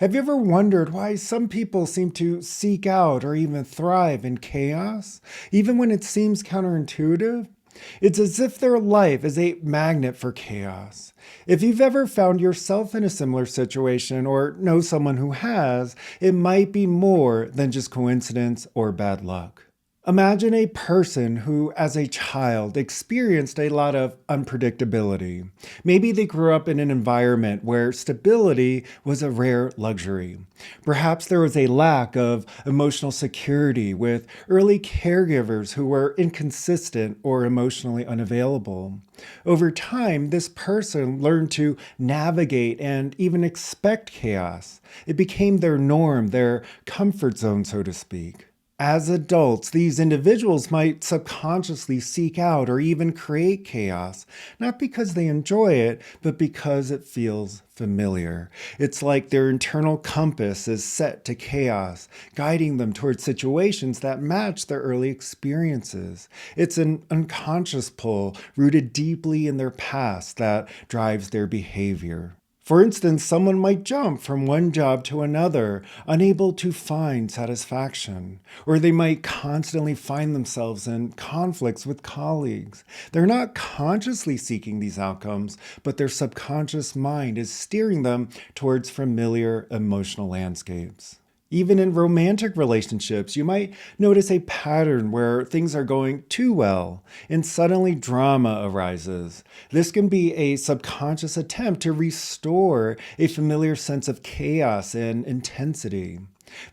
Have you ever wondered why some people seem to seek out or even thrive in chaos, even when it seems counterintuitive? It's as if their life is a magnet for chaos. If you've ever found yourself in a similar situation or know someone who has, it might be more than just coincidence or bad luck. Imagine a person who, as a child, experienced a lot of unpredictability. Maybe they grew up in an environment where stability was a rare luxury. Perhaps there was a lack of emotional security with early caregivers who were inconsistent or emotionally unavailable. Over time, this person learned to navigate and even expect chaos. It became their norm, their comfort zone, so to speak. As adults, these individuals might subconsciously seek out or even create chaos, not because they enjoy it, but because it feels familiar. It's like their internal compass is set to chaos, guiding them towards situations that match their early experiences. It's an unconscious pull rooted deeply in their past that drives their behavior. For instance, someone might jump from one job to another, unable to find satisfaction, or they might constantly find themselves in conflicts with colleagues. They're not consciously seeking these outcomes, but their subconscious mind is steering them towards familiar emotional landscapes. Even in romantic relationships, you might notice a pattern where things are going too well and suddenly drama arises. This can be a subconscious attempt to restore a familiar sense of chaos and intensity.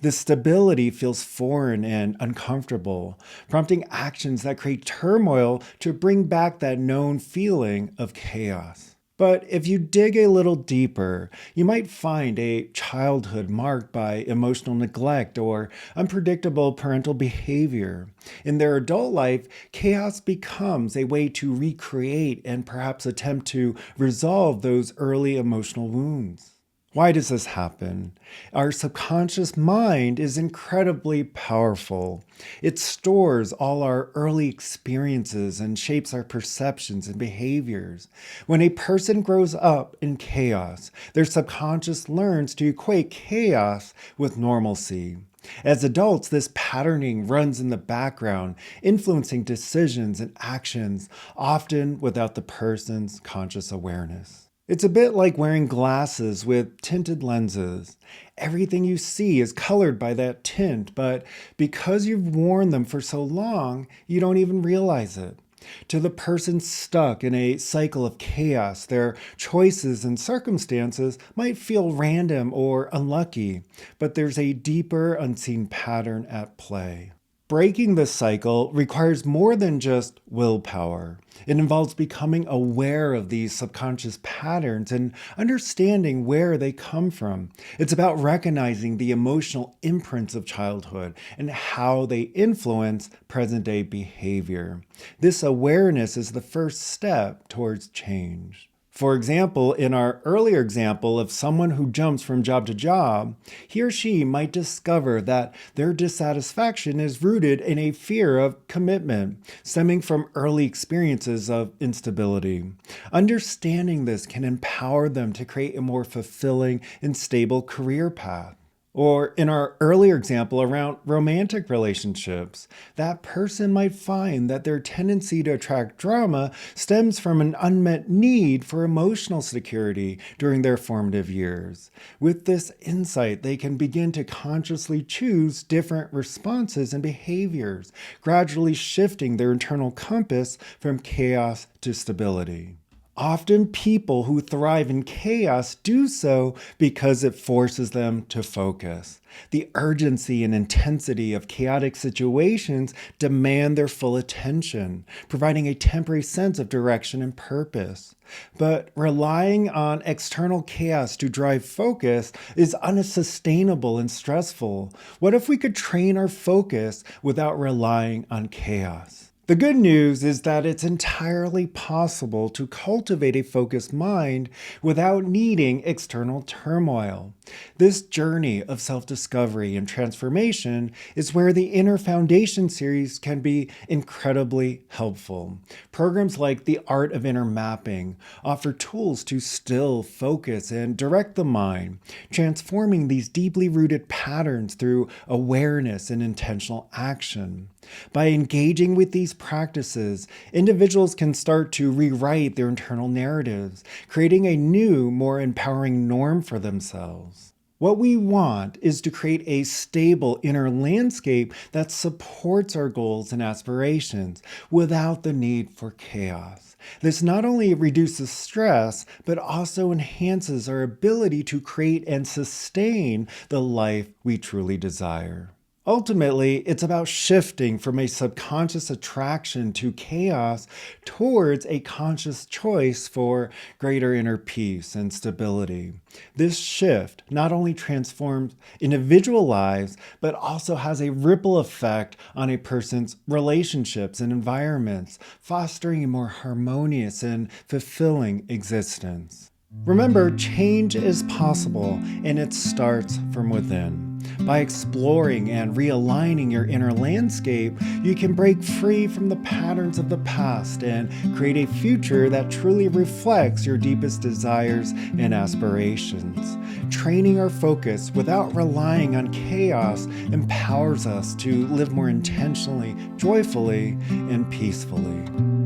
The stability feels foreign and uncomfortable, prompting actions that create turmoil to bring back that known feeling of chaos. But if you dig a little deeper, you might find a childhood marked by emotional neglect or unpredictable parental behavior. In their adult life, chaos becomes a way to recreate and perhaps attempt to resolve those early emotional wounds. Why does this happen? Our subconscious mind is incredibly powerful. It stores all our early experiences and shapes our perceptions and behaviors. When a person grows up in chaos, their subconscious learns to equate chaos with normalcy. As adults, this patterning runs in the background, influencing decisions and actions, often without the person's conscious awareness. It's a bit like wearing glasses with tinted lenses. Everything you see is colored by that tint, but because you've worn them for so long, you don't even realize it. To the person stuck in a cycle of chaos, their choices and circumstances might feel random or unlucky, but there's a deeper, unseen pattern at play. Breaking this cycle requires more than just willpower. It involves becoming aware of these subconscious patterns and understanding where they come from. It's about recognizing the emotional imprints of childhood and how they influence present day behavior. This awareness is the first step towards change. For example, in our earlier example of someone who jumps from job to job, he or she might discover that their dissatisfaction is rooted in a fear of commitment, stemming from early experiences of instability. Understanding this can empower them to create a more fulfilling and stable career path. Or in our earlier example around romantic relationships, that person might find that their tendency to attract drama stems from an unmet need for emotional security during their formative years. With this insight, they can begin to consciously choose different responses and behaviors, gradually shifting their internal compass from chaos to stability. Often people who thrive in chaos do so because it forces them to focus. The urgency and intensity of chaotic situations demand their full attention, providing a temporary sense of direction and purpose. But relying on external chaos to drive focus is unsustainable and stressful. What if we could train our focus without relying on chaos? The good news is that it's entirely possible to cultivate a focused mind without needing external turmoil. This journey of self-discovery and transformation is where the Inner Foundation series can be incredibly helpful. Programs like The Art of Inner Mapping offer tools to still, focus, and direct the mind, transforming these deeply rooted patterns through awareness and intentional action. By engaging with these practices, individuals can start to rewrite their internal narratives, creating a new, more empowering norm for themselves. What we want is to create a stable inner landscape that supports our goals and aspirations without the need for chaos. This not only reduces stress, but also enhances our ability to create and sustain the life we truly desire. Ultimately, it's about shifting from a subconscious attraction to chaos towards a conscious choice for greater inner peace and stability. This shift not only transforms individual lives, but also has a ripple effect on a person's relationships and environments, fostering a more harmonious and fulfilling existence. Remember, change is possible, and it starts from within. By exploring and realigning your inner landscape, you can break free from the patterns of the past and create a future that truly reflects your deepest desires and aspirations. Training our focus without relying on chaos empowers us to live more intentionally, joyfully, and peacefully.